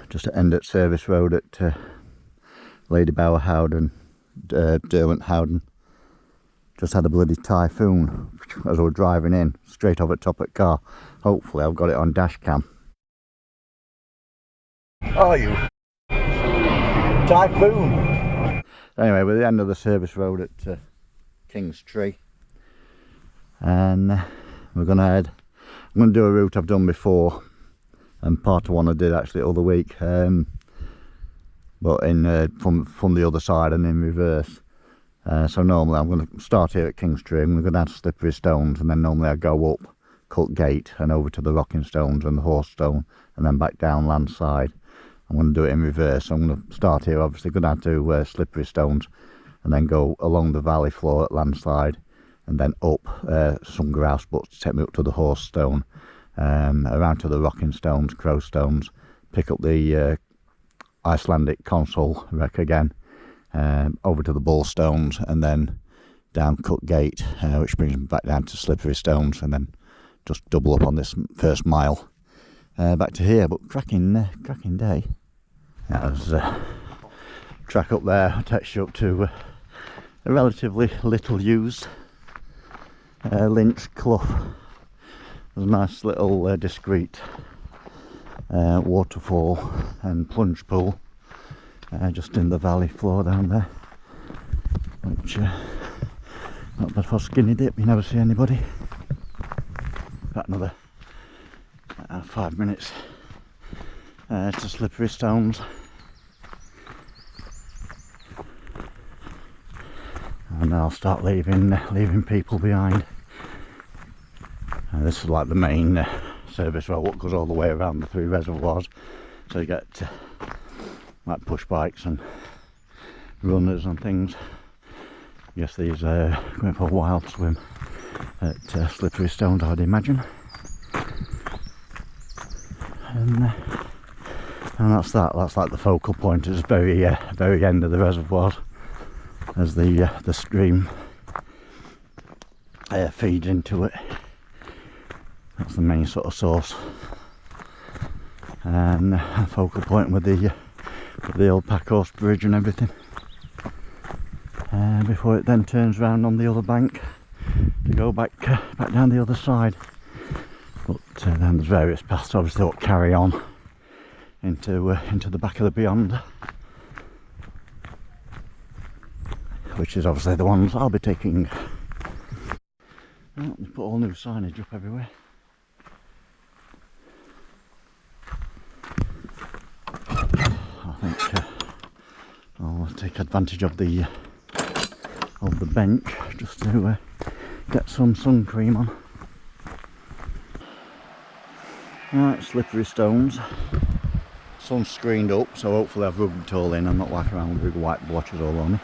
just at end at Service Road at Ladybower Howden, Derwent Howden. Just had a bloody typhoon as I was driving in, straight over the top of the car. Hopefully I've got it on dash cam. Oh, you typhoon! Anyway, we're at the end of the Service Road at King's Tree, and we're gonna head. I'm gonna do a route I've done before, and part of one I did actually the other week, but in from the other side and in reverse. So normally I'm going to start here at King's Tree, I'm going to go down to Slippery Stones, and then normally I go up Cut Gate and over to the Rocking Stones and the Horse Stone, and then back down Landside. I'm going to do it in reverse. So I'm going to start here, obviously go down to Slippery Stones, and then go along the valley floor at Landside, and then up some grouse butts to take me up to the Horse Stone, around to the Rocking Stones, Crow Stones, pick up the Icelandic Consul wreck again, over to the Bull Stones, and then down Cut Gate, which brings me back down to Slippery Stones, and then just double up on this first mile back to here. But cracking day. There's a track up there takes you up to a relatively little used Lynch Clough. There's a nice little discreet waterfall and plunge pool just in the valley floor down there, which not bad for a skinny dip. You never see anybody. About another 5 minutes to Slippery Stones, and I'll start leaving people behind. This is like the main service road, what goes all the way around the 3 reservoirs, so you get like push bikes and runners and things. I guess these are going for a wild swim at Slippery Stones, I'd imagine. And that's that. That's like the focal point. It's very end of the reservoirs as the stream feeds into it. That's the main sort of source, and a focal point with the old Packhorse Bridge and everything, before it then turns round on the other bank to go back down the other side. But then there's various paths obviously that carry on into the back of the beyond, which is obviously the ones I'll be taking. Oh, they put all new signage up everywhere. I think I'll take advantage of the bench just to get some sun cream on. Right, Slippery Stones. Sun's screened up, so hopefully I've rubbed it all in. I'm not walking around with big white blotches all on me.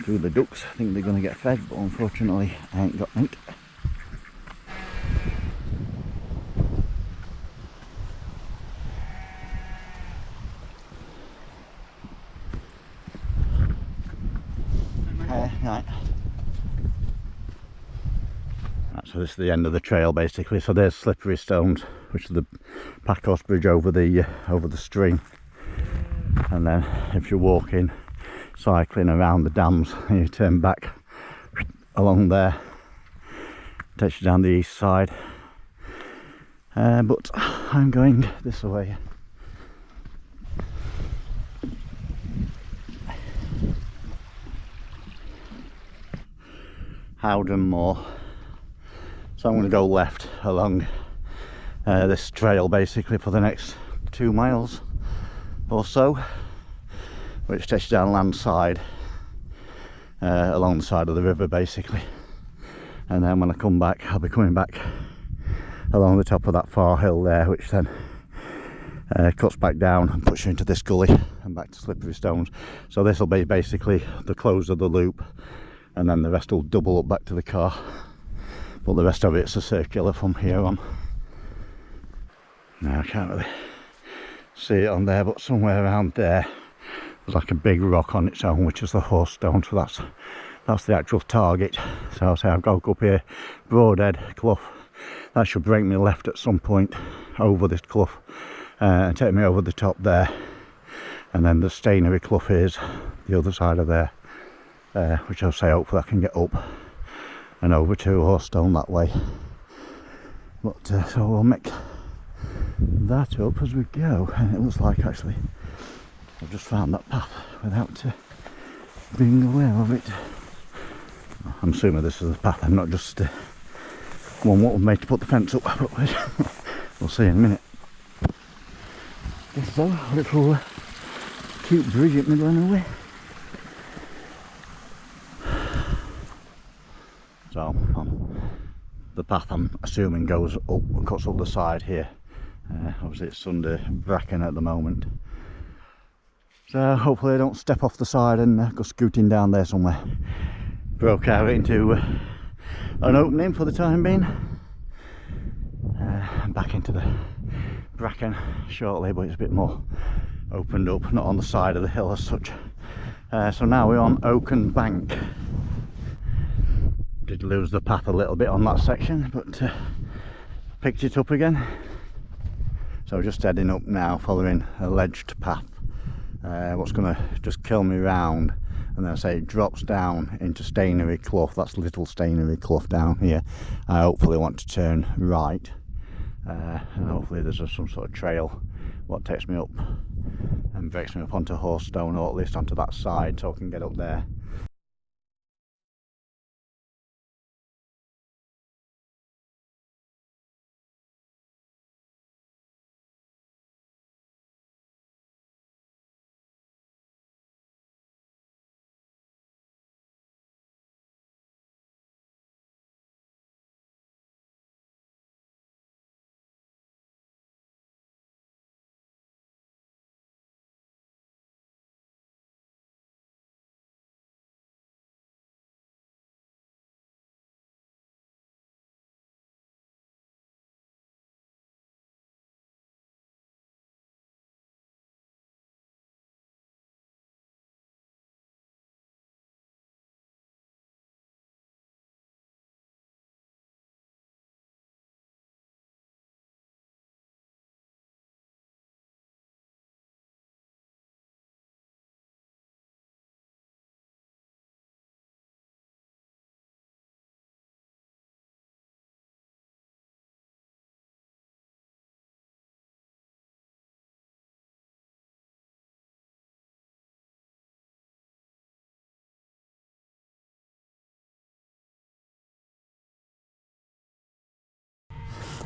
Through the ducks, I think they're going to get fed, but unfortunately I ain't got meat. Right. So this is the end of the trail basically. So there's Slippery Stones, which is the Packhorse Bridge over the stream, and then if you're walking, cycling around the dams, and you turn back along there, it takes you down the east side, but I'm going this way. Howden Moor. So I'm going to go left along this trail basically for the next 2 miles or so, which takes you down Landside, along the side of the river basically, and then when I come back I'll be coming back along the top of that far hill there, which then cuts back down and puts you into this gully and back to Slippery Stones. So this will be basically the close of the loop, and then the rest will double up back to the car, but the rest of it's a circular from here on. Now I can't really see it on there, but somewhere around there there's like a big rock on its own, which is the Horse Stone, so that's the actual target. So I'll say I'll go up here, Broadhead, Clough, that should break me left at some point over this Clough and take me over the top there, and then the Stainery Clough is the other side of there, which I'll say hopefully I can get up and over to Horsestone that way. But so we'll make that up as we go, and it looks like actually I've just found that path without being aware of it. I'm assuming this is the path and not just one what was made to put the fence up, but we'll see in a minute. Guess so, a little cute bridge at middle of nowhere. So the path I'm assuming goes up, cuts up the side here. Obviously it's under bracken at the moment, so hopefully I don't step off the side and go scooting down there somewhere. Broke out into an opening for the time being, back into the bracken shortly, but it's a bit more opened up, not on the side of the hill as such. So now we're on Oaken Bank. Did lose the path a little bit on that section, but picked it up again. So just heading up now, following a ledged path. What's going to just kill me round, and then I say it drops down into Stainery Clough. That's little Stainery Clough down here. I hopefully want to turn right, and hopefully there's some sort of trail what takes me up and breaks me up onto Horsestone, or at least onto that side, so I can get up there.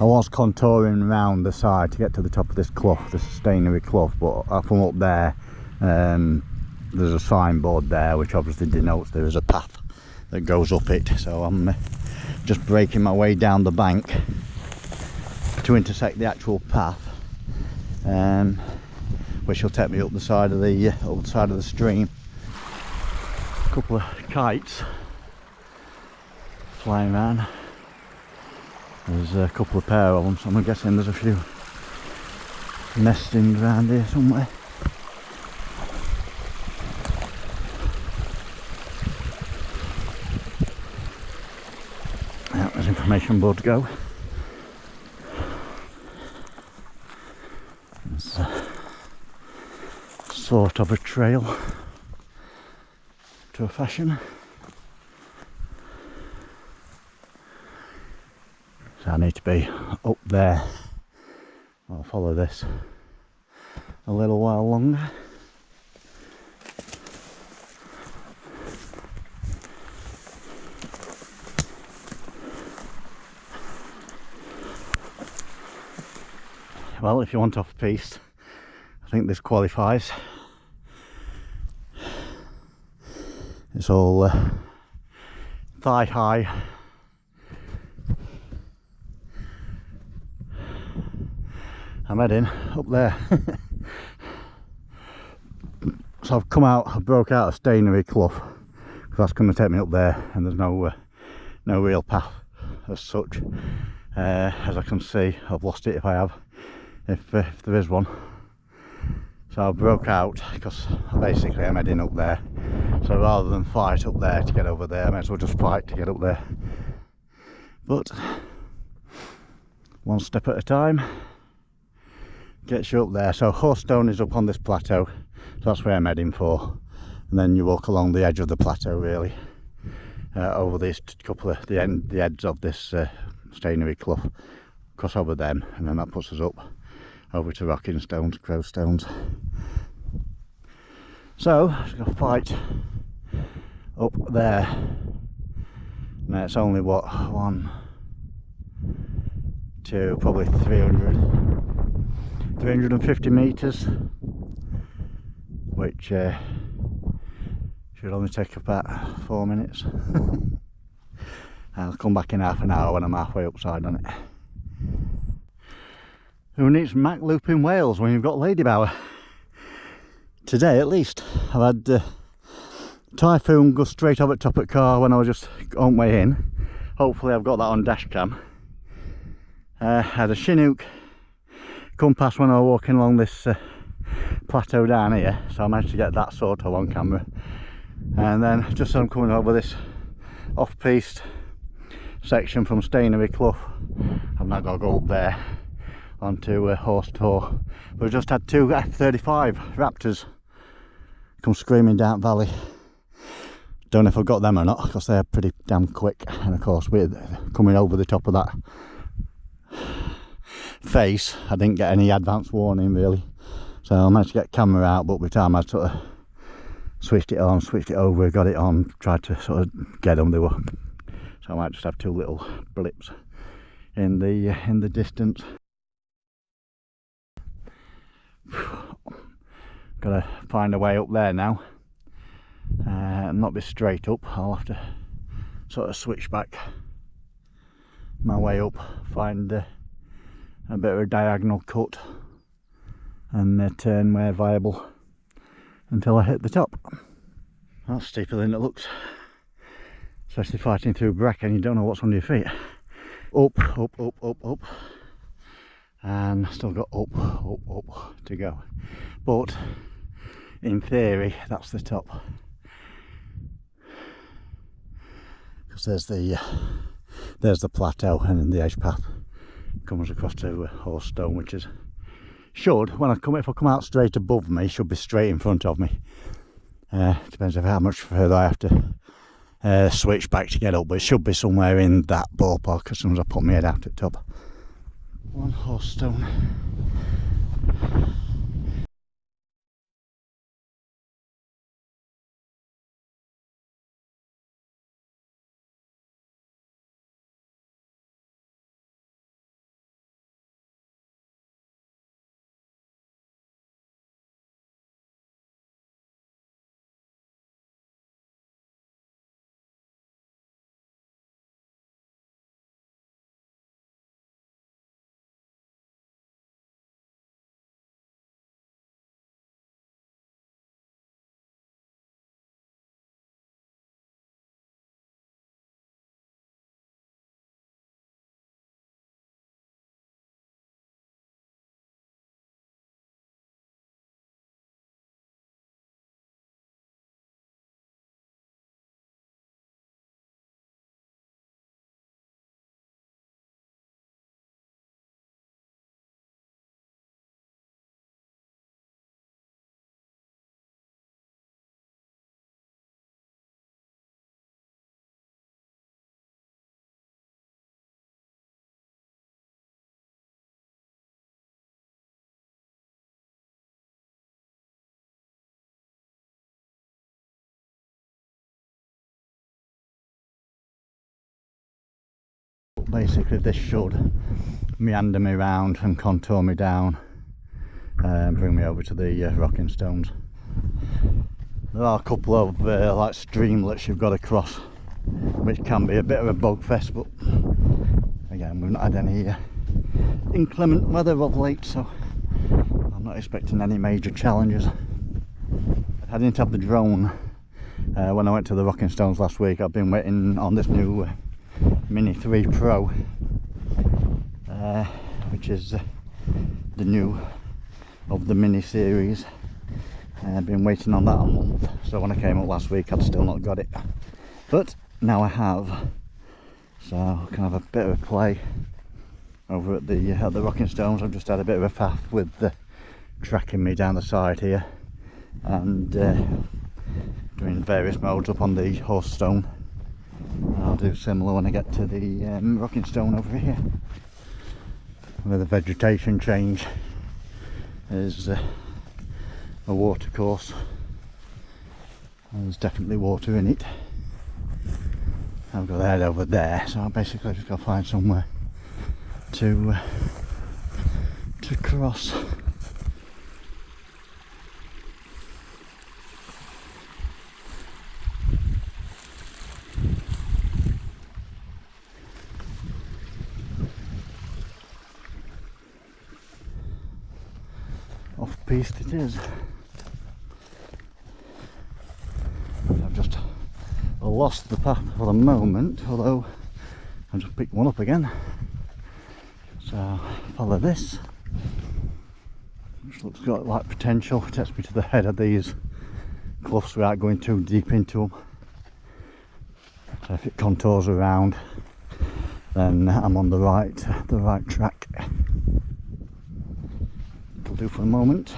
I was contouring around the side to get to the top of this Clough, this Stainery Clough, but from up there, there's a signboard there which obviously denotes there is a path that goes up it. So I'm just breaking my way down the bank to intersect the actual path, which will take me up the side of the stream. A couple of kites flying around. There's a couple of pair of them, so I'm guessing there's a few nesting around here somewhere. Out as information boards go. There's sort of a trail to a fashion. So I need to be up there. I'll follow this a little while longer. Well, if you want off-piste, I think this qualifies. It's all thigh high. I'm heading up there. So I've come out, I broke out of Stainery Clough, because that's going to take me up there, and there's no real path as such. As I can see, I've lost it if I have, if there is one. So I broke out because basically I'm heading up there. So rather than fight up there to get over there, I might as well just fight to get up there. But one step at a time gets you up there. So Horstone is up on this plateau, so that's where I'm heading for, and then you walk along the edge of the plateau really, over these couple of the edges of this Stainery Clough, cross over them, and then that puts us up over to Rocking Stones, Crow Stones. So just got a fight up there. Now it's only what, 1, 2, probably 350 meters, which should only take about 4 minutes. I'll come back in half an hour when I'm halfway upside on it. Who needs Mac Loop in Wales when you've got Ladybower? Today at least. I've had Typhoon go straight over the top of the car when I was just on way in. Hopefully I've got that on dash cam. Had a Chinook come past when I was walking along this plateau down here, so I managed to get that sort of on camera. And then just as I'm coming over this off-piste section from Stainery Clough, I've now got to go up there onto Horse Tor. We've just had 2 F-35 Raptors come screaming down valley. Don't know if I've got them or not, because they're pretty damn quick, and of course we're coming over the top of that face. I didn't get any advance warning really, so I managed to get camera out, but by the time I sort of switched it on, switched it over, got it on, tried to sort of get them, they were, so I might just have 2 little blips in the distance. Gotta find a way up there now, not be straight up. I'll have to sort of switch back my way up, find a bit of a diagonal cut and turn where viable until I hit the top. That's steeper than it looks, especially fighting through bracken. You don't know what's under your feet. Up, up, up, up, up, and still got up, up, up to go. But in theory that's the top, because there's the plateau, and then the edge path comes across to Horstone, which is should, if I come out straight above me, should be straight in front of me. Depends on how much further I have to switch back to get up, but it should be somewhere in that ballpark as soon as I put my head out at top. One Horstone. Basically this should meander me round and contour me down and bring me over to the Rocking Stones. There are a couple of like streamlets you've got to cross, which can be a bit of a bog fest, but again we've not had any inclement weather of late, so I'm not expecting any major challenges. I didn't have the drone when I went to the Rocking Stones last week. I've been waiting on this new Mini 3 Pro, which is the new of the Mini series. I've been waiting on that a month, so when I came up last week I'd still not got it, but now I have, so I can have a bit of a play over at the rocking stones. I've just had a bit of a faff with tracking me down the side here and doing various modes up on the horse stone. I'll do similar when I get to the rocking stone over here, where the vegetation change is a water course. There's definitely water in it. I've got to head over there, so I basically just got to find somewhere to cross. Off-piste it is. I've just lost the path for the moment, although I just picked one up again. So follow this, which looks got like potential. It takes me to the head of these cloughs without going too deep into them. So if it contours around, then I'm on the right track. It'll do for a moment.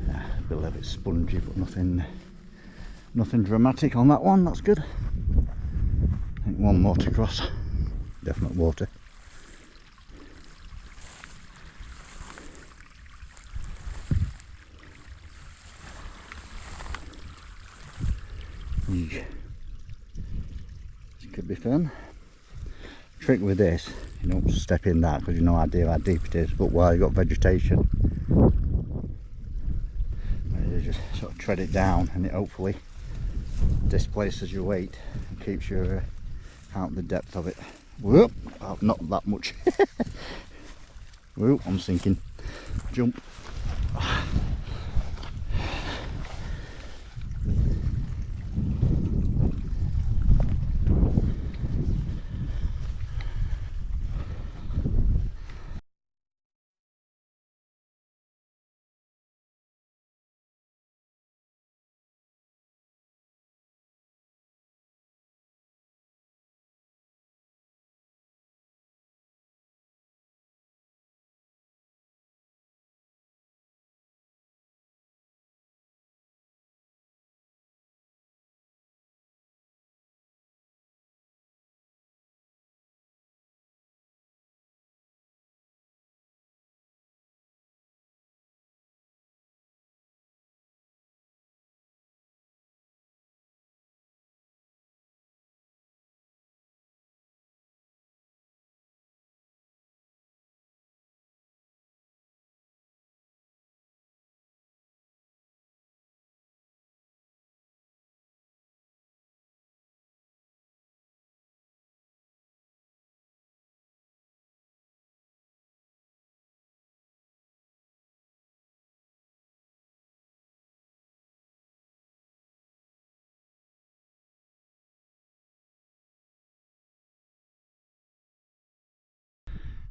Yeah, a little bit spongy, but nothing dramatic on that one. That's good. I think one more to cross. Definite water. This could be fun. Trick with this, you don't step in that because you've no idea how deep it is, but while you've got vegetation, you just sort of tread it down and it hopefully displaces your weight and keeps you out the depth of it. Whoop! Oh, not that much. Whoop, I'm sinking. Jump.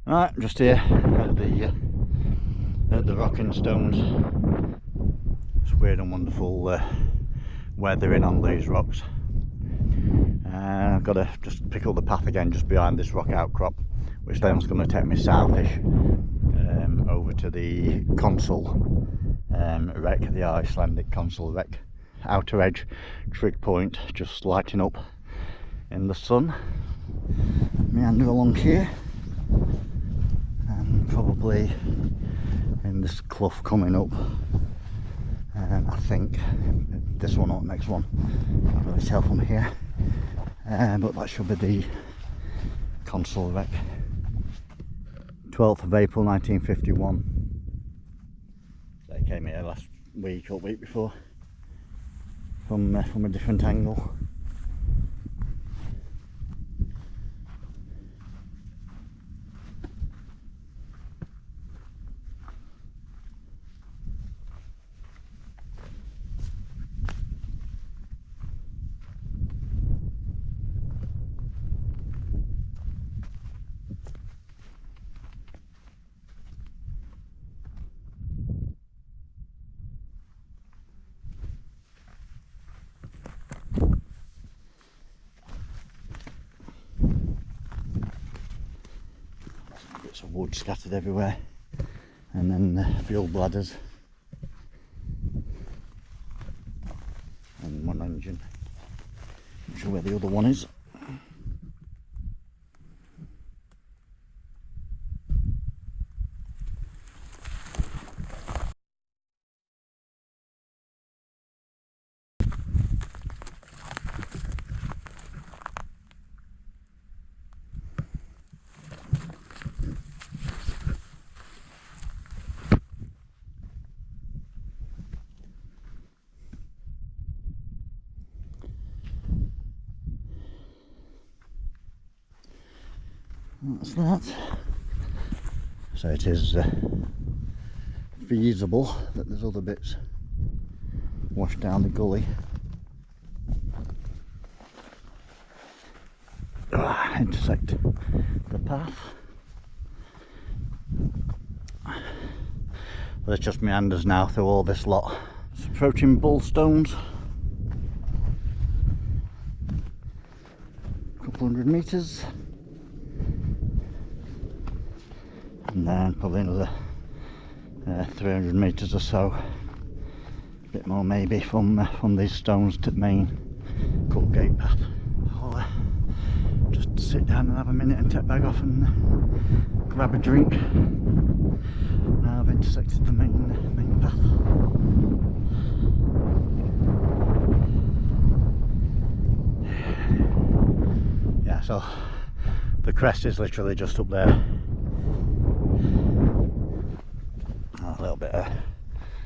Right, just here at the rocking stones. It's weird and wonderful weathering on these rocks. And I've got to just pick up the path again just behind this rock outcrop, which then is going to take me southish over to the Consul wreck, the Icelandic Consul wreck. Outer edge trig point just lighting up in the sun. Meander along here. Probably in this clough coming up, I think this one or next one, can't really tell from here, but that should be the Consul wreck. 12th of April 1951. They came here last week or week before from a different angle. bits of wood scattered everywhere, and then the fuel bladders and one engine. Not sure where the other one is. That's that. So it is feasible that there's other bits washed down the gully. Intersect the path. But it's just meanders now through all this lot. It's approaching Bullstones. A couple 100 metres. And then probably another 300 metres or so, a bit more maybe, from these stones to the main cut gate path. I'll just sit down and have a minute and take bag off and grab a drink. Now I've intersected the main path. Yeah, so the crest is literally just up there. A little bit of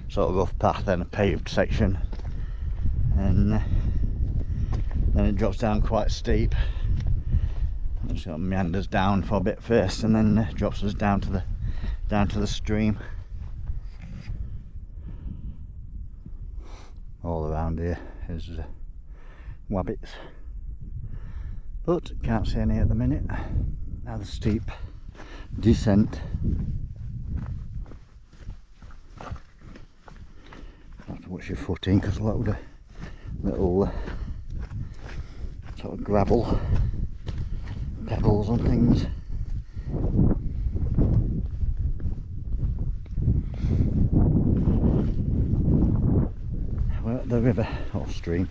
sort of rough path, then a paved section, and then it drops down quite steep. It sort of meanders down for a bit first, and then drops us down to the stream. All around here is wabbits, but can't see any at the minute. Now the steep descent. Have to watch your footing because a load of little sort of gravel, pebbles and things. We're at the river or stream,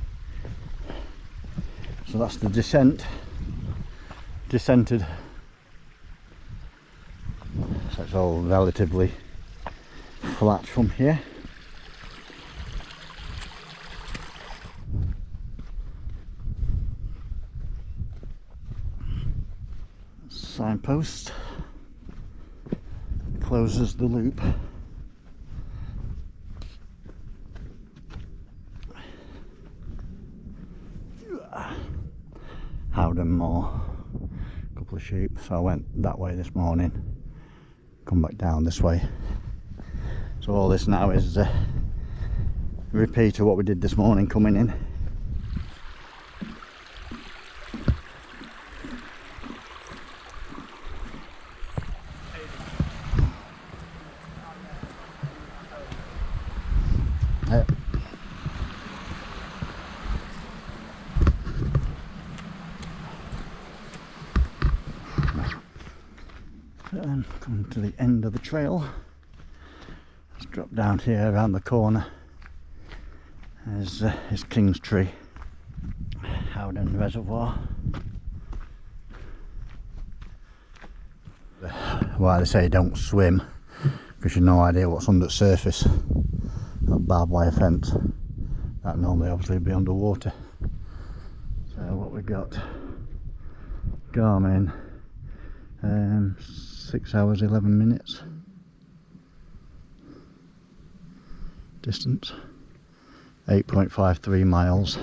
so that's the descent. Descented, so it's all relatively flat from here. Signpost closes the loop. Howden Moor, a couple of sheep, so I went that way this morning, come back down this way. So all this now is a repeat of what we did this morning coming in. And coming to the end of the trail, let's drop down here around the corner. There's King's Tree, Howden Reservoir. Why they say don't swim, because you've no idea what's under the surface. That barbed wire fence, that normally obviously would be underwater. So what we got, Garmin, 6 hours 11 minutes distance, 8.53 miles.